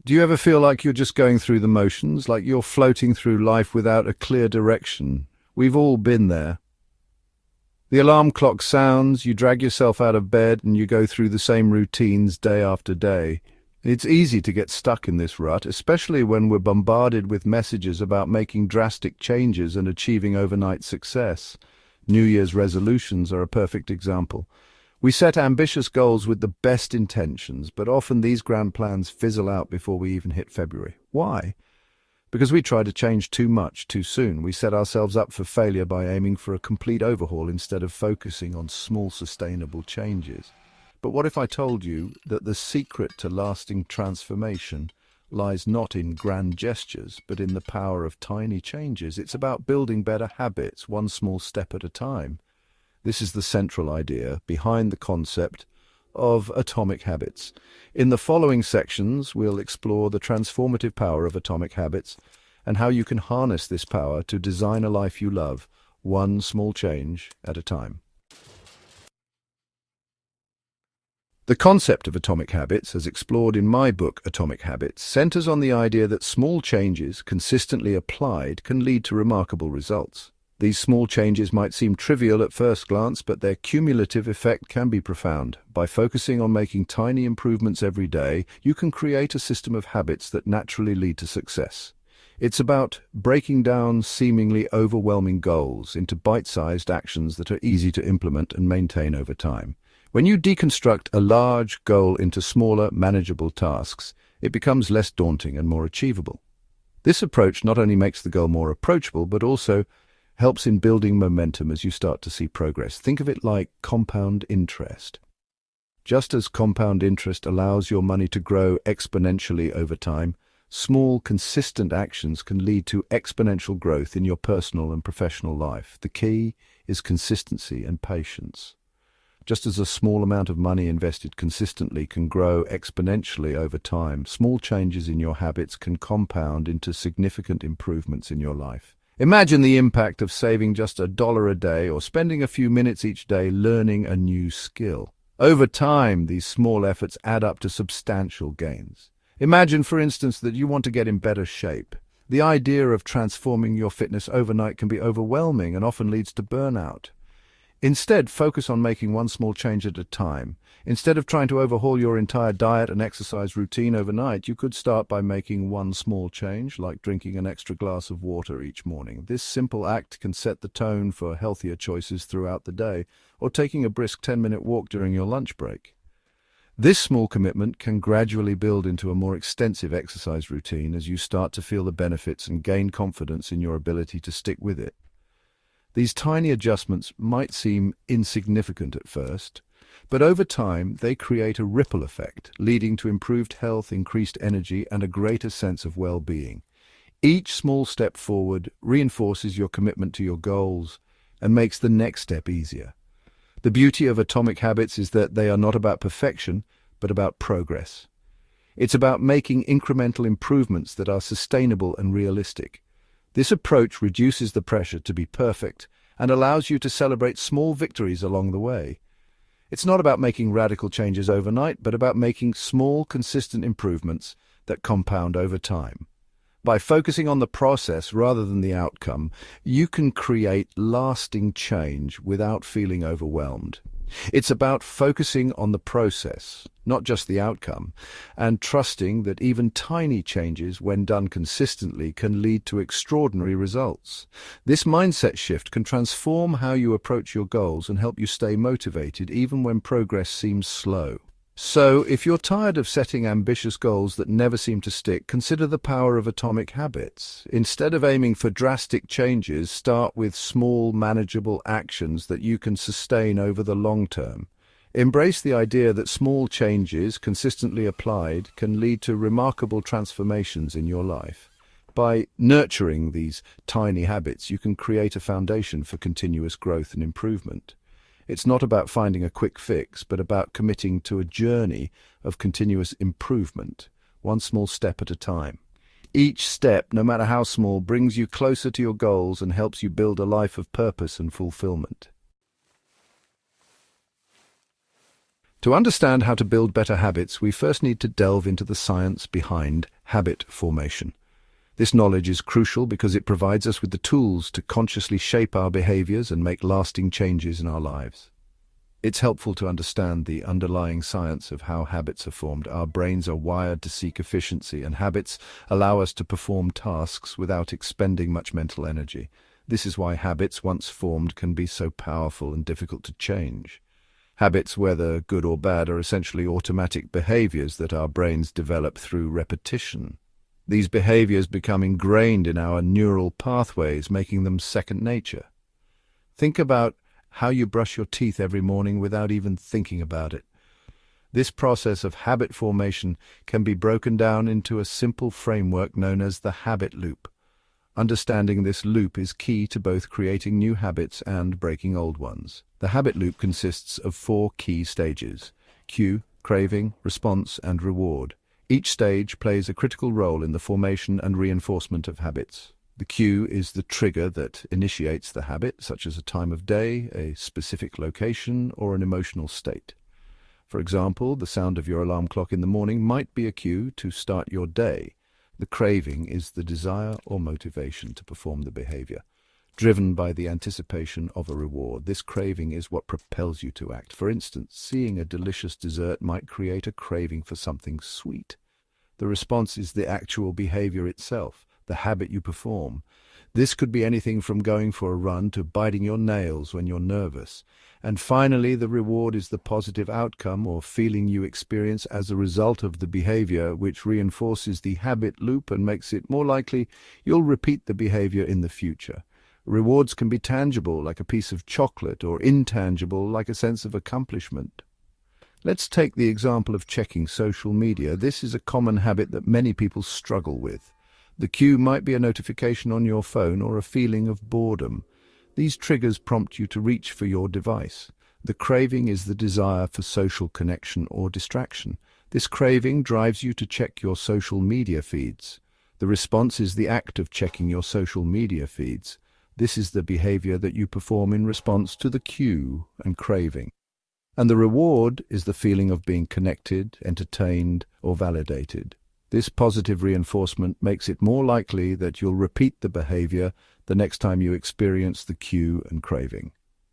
Do you ever feel like you're just going through the motions, like you're floating through life without a clear direction? We've all been there. The alarm clock sounds, you drag yourself out of bed, and you go through the same routines day after day. It's easy to get stuck in this rut, especially when we're bombarded with messages about making drastic changes and achieving overnight success. New Year's resolutions are a perfect example. We set ambitious goals with the best intentions, but often these grand plans fizzle out before we even hit February. Why? Because we try to change too much too soon. We set ourselves up for failure by aiming for a complete overhaul instead of focusing on small, sustainable changes. But what if I told you that the secret to lasting transformation lies not in grand gestures, but in the power of tiny changes? It's about building better habits, one small step at a time. This is the central idea behind the concept of atomic habits. In the following sections, we'll explore the transformative power of atomic habits and how you can harness this power to design a life you love, one small change at a time. The concept of atomic habits, as explored in my book Atomic Habits, centers on the idea that small changes, consistently applied, can lead to remarkable results. These small changes might seem trivial at first glance, but their cumulative effect can be profound. By focusing on making tiny improvements every day, you can create a system of habits that naturally lead to success. It's about breaking down seemingly overwhelming goals into bite-sized actions that are easy to implement and maintain over time. When you deconstruct a large goal into smaller, manageable tasks, it becomes less daunting and more achievable. This approach not only makes the goal more approachable, but also helps in building momentum as you start to see progress. Think of it like compound interest. Just as compound interest allows your money to grow exponentially over time, small, consistent actions can lead to exponential growth in your personal and professional life. The key is consistency and patience. Just as a small amount of money invested consistently can grow exponentially over time, small changes in your habits can compound into significant improvements in your life. Imagine the impact of saving just $1 a day or spending a few minutes each day learning a new skill. Over time, these small efforts add up to substantial gains. Imagine, for instance, that you want to get in better shape. The idea of transforming your fitness overnight can be overwhelming and often leads to burnout. Instead, focus on making one small change at a time. Instead of trying to overhaul your entire diet and exercise routine overnight, you could start by making one small change, like drinking an extra glass of water each morning. This simple act can set the tone for healthier choices throughout the day, or taking a brisk 10-minute walk during your lunch break. This small commitment can gradually build into a more extensive exercise routine as you start to feel the benefits and gain confidence in your ability to stick with it. These tiny adjustments might seem insignificant at first, but over time they create a ripple effect, leading to improved health, increased energy, and a greater sense of well-being. Each small step forward reinforces your commitment to your goals and makes the next step easier. The beauty of atomic habits is that they are not about perfection, but about progress. It's about making incremental improvements that are sustainable and realistic. This approach reduces the pressure to be perfect and allows you to celebrate small victories along the way. It's not about making radical changes overnight, but about making small, consistent improvements that compound over time. By focusing on the process rather than the outcome, you can create lasting change without feeling overwhelmed. It's about focusing on the process, not just the outcome, and trusting that even tiny changes, when done consistently, can lead to extraordinary results. This mindset shift can transform how you approach your goals and help you stay motivated even when progress seems slow. So, if you're tired of setting ambitious goals that never seem to stick, consider the power of atomic habits. Instead of aiming for drastic changes, start with small, manageable actions that you can sustain over the long term. Embrace the idea that small changes, consistently applied, can lead to remarkable transformations in your life. By nurturing these tiny habits, you can create a foundation for continuous growth and improvement. It's not about finding a quick fix, but about committing to a journey of continuous improvement, one small step at a time. Each step, no matter how small, brings you closer to your goals and helps you build a life of purpose and fulfillment. To understand how to build better habits, we first need to delve into the science behind habit formation. This knowledge is crucial because it provides us with the tools to consciously shape our behaviors and make lasting changes in our lives. It's helpful to understand the underlying science of how habits are formed. Our brains are wired to seek efficiency, and habits allow us to perform tasks without expending much mental energy. This is why habits, once formed, can be so powerful and difficult to change. Habits, whether good or bad, are essentially automatic behaviors that our brains develop through repetition. These behaviors become ingrained in our neural pathways, making them second nature. Think about how you brush your teeth every morning without even thinking about it. This process of habit formation can be broken down into a simple framework known as the habit loop. Understanding this loop is key to both creating new habits and breaking old ones. The habit loop consists of 4 key stages: cue, craving, response, and reward. Each stage plays a critical role in the formation and reinforcement of habits. The cue is the trigger that initiates the habit, such as a time of day, a specific location, or an emotional state. For example, the sound of your alarm clock in the morning might be a cue to start your day. The craving is the desire or motivation to perform the behavior, driven by the anticipation of a reward. This craving is what propels you to act. For instance, seeing a delicious dessert might create a craving for something sweet. The response is the actual behavior itself, the habit you perform. This could be anything from going for a run to biting your nails when you're nervous. And finally, the reward is the positive outcome or feeling you experience as a result of the behavior, which reinforces the habit loop and makes it more likely you'll repeat the behavior in the future. Rewards can be tangible, like a piece of chocolate, or intangible, like a sense of accomplishment. Let's take the example of checking social media. This is a common habit that many people struggle with. The cue might be a notification on your phone or a feeling of boredom. These triggers prompt you to reach for your device. The craving is the desire for social connection or distraction. This craving drives you to check your social media feeds. The response is the act of checking your social media feeds. This is the behavior that you perform in response to the cue and craving. And the reward is the feeling of being connected, entertained, or validated. This positive reinforcement makes it more likely that you'll repeat the behavior the next time you experience the cue and craving.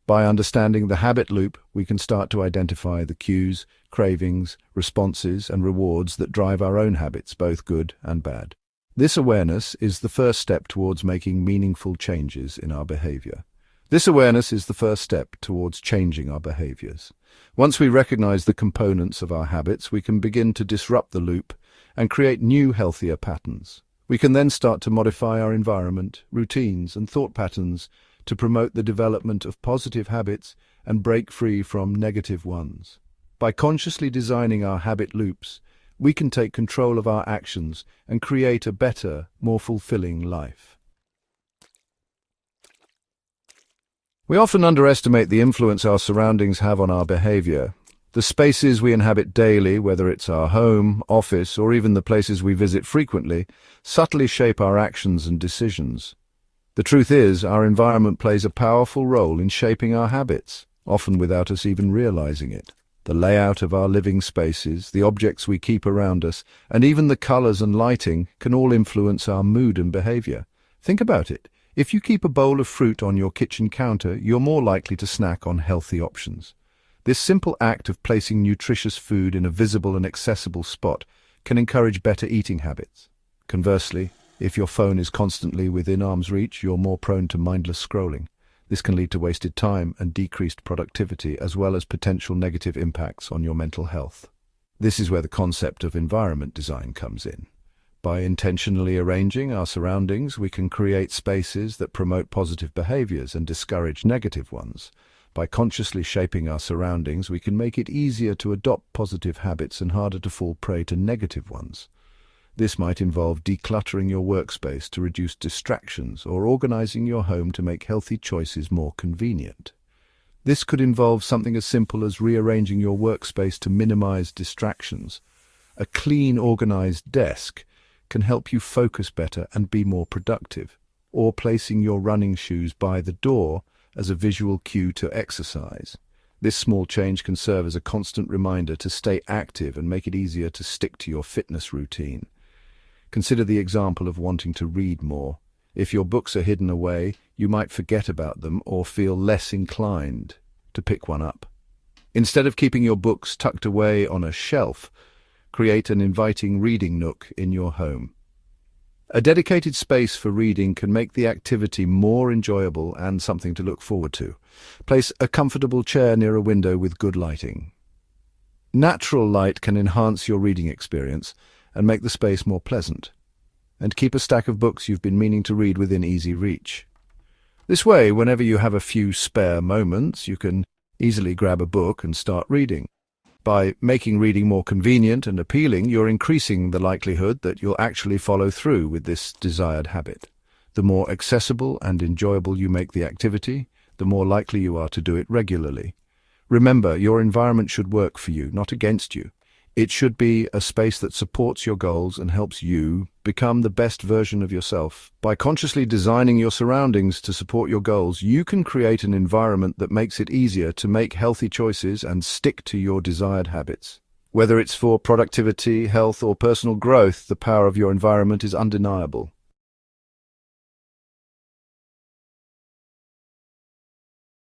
By understanding the habit loop, we can start to identify the cues, cravings, responses, and rewards that drive our own habits, both good and bad. This awareness is the first step towards making meaningful changes in our behavior. Once we recognize the components of our habits, we can begin to disrupt the loop and create new, healthier patterns. We can then start to modify our environment, routines, and thought patterns to promote the development of positive habits and break free from negative ones. By consciously designing our habit loops, we can take control of our actions and create a better, more fulfilling life. We often underestimate the influence our surroundings have on our behavior. The spaces we inhabit daily, whether it's our home, office, or even the places we visit frequently, subtly shape our actions and decisions. The truth is, our environment plays a powerful role in shaping our habits, often without us even realizing it. The layout of our living spaces, the objects we keep around us, and even the colors and lighting can all influence our mood and behavior. Think about it. If you keep a bowl of fruit on your kitchen counter, you're more likely to snack on healthy options. This simple act of placing nutritious food in a visible and accessible spot can encourage better eating habits. Conversely, if your phone is constantly within arm's reach, you're more prone to mindless scrolling. This can lead to wasted time and decreased productivity, as well as potential negative impacts on your mental health. This is where the concept of environment design comes in. By intentionally arranging our surroundings, we can create spaces that promote positive behaviors and discourage negative ones. By consciously shaping our surroundings, we can make it easier to adopt positive habits and harder to fall prey to negative ones. This might involve decluttering your workspace to reduce distractions or organizing your home to make healthy choices more convenient. This could involve something as simple as rearranging your workspace to minimize distractions. A clean, organized desk can help you focus better and be more productive, or placing your running shoes by the door as a visual cue to exercise. This small change can serve as a constant reminder to stay active and make it easier to stick to your fitness routine. Consider the example of wanting to read more. If your books are hidden away, you might forget about them or feel less inclined to pick one up. Instead of keeping your books tucked away on a shelf, create an inviting reading nook in your home. A dedicated space for reading can make the activity more enjoyable and something to look forward to. Place a comfortable chair near a window with good lighting. Natural light can enhance your reading experience and make the space more pleasant. And keep a stack of books you've been meaning to read within easy reach. This way, whenever you have a few spare moments, you can easily grab a book and start reading. By making reading more convenient and appealing, you're increasing the likelihood that you'll actually follow through with this desired habit. The more accessible and enjoyable you make the activity, the more likely you are to do it regularly. Remember, your environment should work for you, not against you. It should be a space that supports your goals and helps you become the best version of yourself. By consciously designing your surroundings to support your goals, you can create an environment that makes it easier to make healthy choices and stick to your desired habits. Whether it's for productivity, health, or personal growth, the power of your environment is undeniable.